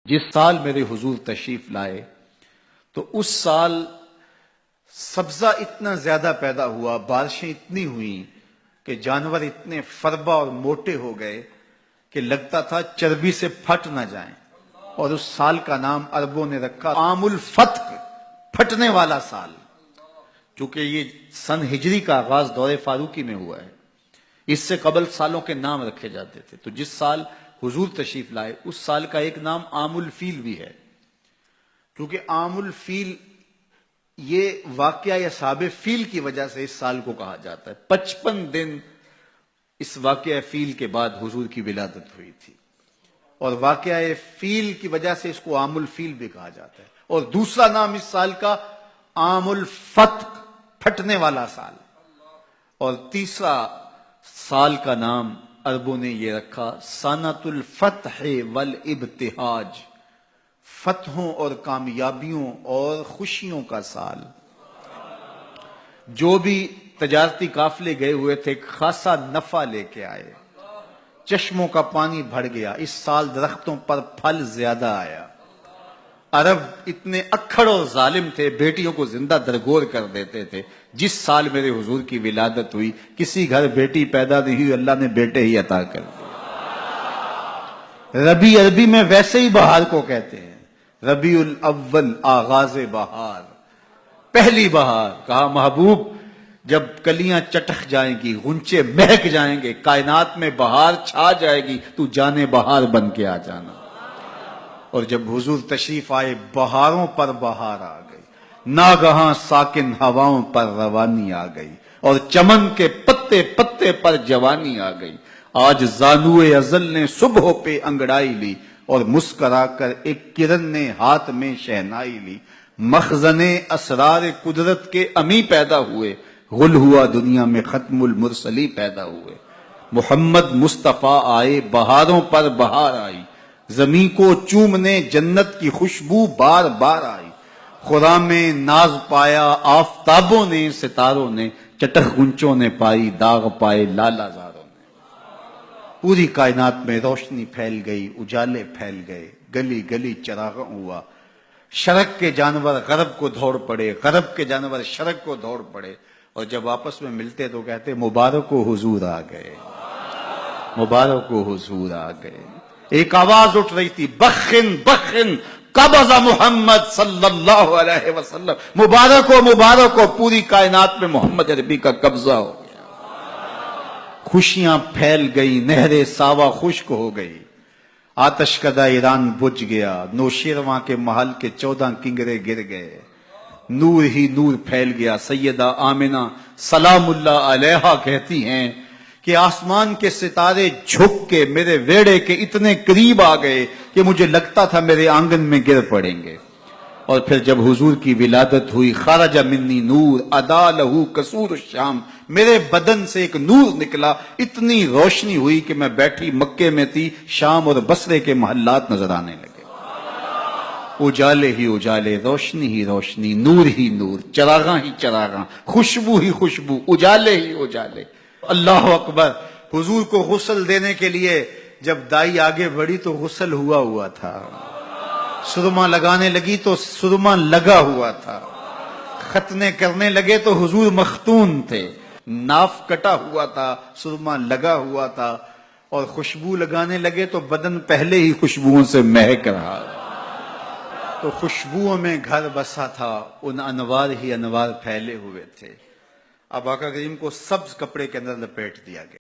جس سال میرے حضور تشریف لائے تو اس سال سبزہ اتنا زیادہ پیدا ہوا، بارشیں اتنی ہوئیں کہ جانور اتنے فربا اور موٹے ہو گئے کہ لگتا تھا چربی سے پھٹ نہ جائیں، اور اس سال کا نام عربوں نے رکھا عام الفتق، پھٹنے والا سال، چونکہ یہ سن ہجری کا آغاز دور فاروقی میں ہوا ہے۔ اس سے قبل سالوں کے نام رکھے جاتے تھے، تو جس سال حضور تشریف لائے اس سال کا ایک نام عام الفیل بھی ہے، کیونکہ عام الفیل یہ واقعہ اصحاب فیل کی وجہ سے اس سال کو کہا جاتا ہے۔ 55 دن اس واقعہ فیل کے بعد حضور کی ولادت ہوئی تھی، اور واقعہ فیل کی وجہ سے اس کو عام الفیل بھی کہا جاتا ہے۔ اور دوسرا نام اس سال کا عام الفتق، پھٹنے والا سال، اور تیسرا سال کا نام عربوں نے یہ رکھا سنۃ الفتح والابتہاج، فتحوں اور کامیابیوں اور خوشیوں کا سال۔ جو بھی تجارتی قافلے گئے ہوئے تھے خاصا نفع لے کے آئے، چشموں کا پانی بڑھ گیا، اس سال درختوں پر پھل زیادہ آیا۔ عرب اتنے اکھڑ اور ظالم تھے، بیٹیوں کو زندہ درگور کر دیتے تھے۔ جس سال میرے حضور کی ولادت ہوئی کسی گھر بیٹی پیدا نہیں ہوئی، اللہ نے بیٹے ہی عطا کر دیے۔ ربیع عربی میں ویسے ہی بہار کو کہتے ہیں، ربیع الاول آغاز بہار، پہلی بہار۔ کہا محبوب جب کلیاں چٹک جائیں گی، غنچے مہک جائیں گے، کائنات میں بہار چھا جائے گی، تو جانے بہار بن کے آ جانا۔ اور جب حضور تشریف آئے بہاروں پر بہار آ گئی، ناگہاں ساکن ہواؤں پر روانی آ گئی، اور چمن کے پتے پتے پر جوانی آ گئی۔ آج زانوئے ازل نے صبح پہ انگڑائی لی، اور مسکرا کر ایک کرن نے ہاتھ میں شہنائی لی۔ مخزن اسرار قدرت کے امی پیدا ہوئے، غل ہوا دنیا میں ختم المرسلی پیدا ہوئے۔ محمد مصطفیٰ آئے بہاروں پر بہار آئی، زمین کو چومنے جنت کی خوشبو بار بار آئی۔ خرام میں ناز پایا آفتابوں نے، ستاروں نے، چٹخ گنچوں نے پائی، داغ پائے لالا زاروں نے۔ پوری کائنات میں روشنی پھیل گئی، اجالے پھیل گئے، گلی گلی چراغاں ہوا۔ شرق کے جانور غرب کو دوڑ پڑے، غرب کے جانور شرق کو دوڑ پڑے، اور جب آپس میں ملتے تو کہتے مبارک ہو حضور آ گئے، مبارک ہو حضور آ گئے۔ ایک آواز اٹھ رہی تھی، بخن بخن قبض محمد صلی اللہ علیہ وسلم، مبارک ہو پوری کائنات میں محمد عربی کا قبضہ ہو گیا۔ خوشیاں پھیل گئی، نہر ساوا خشک ہو گئی، آتش کدہ ایران بجھ گیا، نوشیرواں کے محل کے 14 کنگرے گر گئے، نور ہی نور پھیل گیا۔ سیدہ آمنہ سلام اللہ علیہا کہتی ہیں کہ آسمان کے ستارے جھک کے میرے ویڑے کے اتنے قریب آ گئے کہ مجھے لگتا تھا میرے آنگن میں گر پڑیں گے۔ اور پھر جب حضور کی ولادت ہوئی، خرج منی نور ادا لہو قصور الشام، میرے بدن سے ایک نور نکلا، اتنی روشنی ہوئی کہ میں بیٹھی مکے میں تھی، شام اور بصرے کے محلات نظر آنے لگے۔ اجالے ہی اجالے، روشنی ہی روشنی، نور ہی نور، چراغاں ہی چراغاں، خوشبو ہی خوشبو، اجالے ہی اجالے۔ اللہ اکبر۔ حضور کو غسل دینے کے لیے جب دائی آگے بڑھی تو غسل ہوا تھا، سرما لگانے لگی تو سرما لگا ہوا تھا، ختنے کرنے لگے تو حضور مختون تھے، ناف کٹا ہوا تھا، سرما لگا ہوا تھا، اور خوشبو لگانے لگے تو بدن پہلے ہی خوشبوؤں سے مہک رہا، تو خوشبوؤں میں گھر بسا تھا، ان انوار ہی انوار پھیلے ہوئے تھے۔ اب آقا کریم کو سبز کپڑے کے اندر لپیٹ دیا گیا۔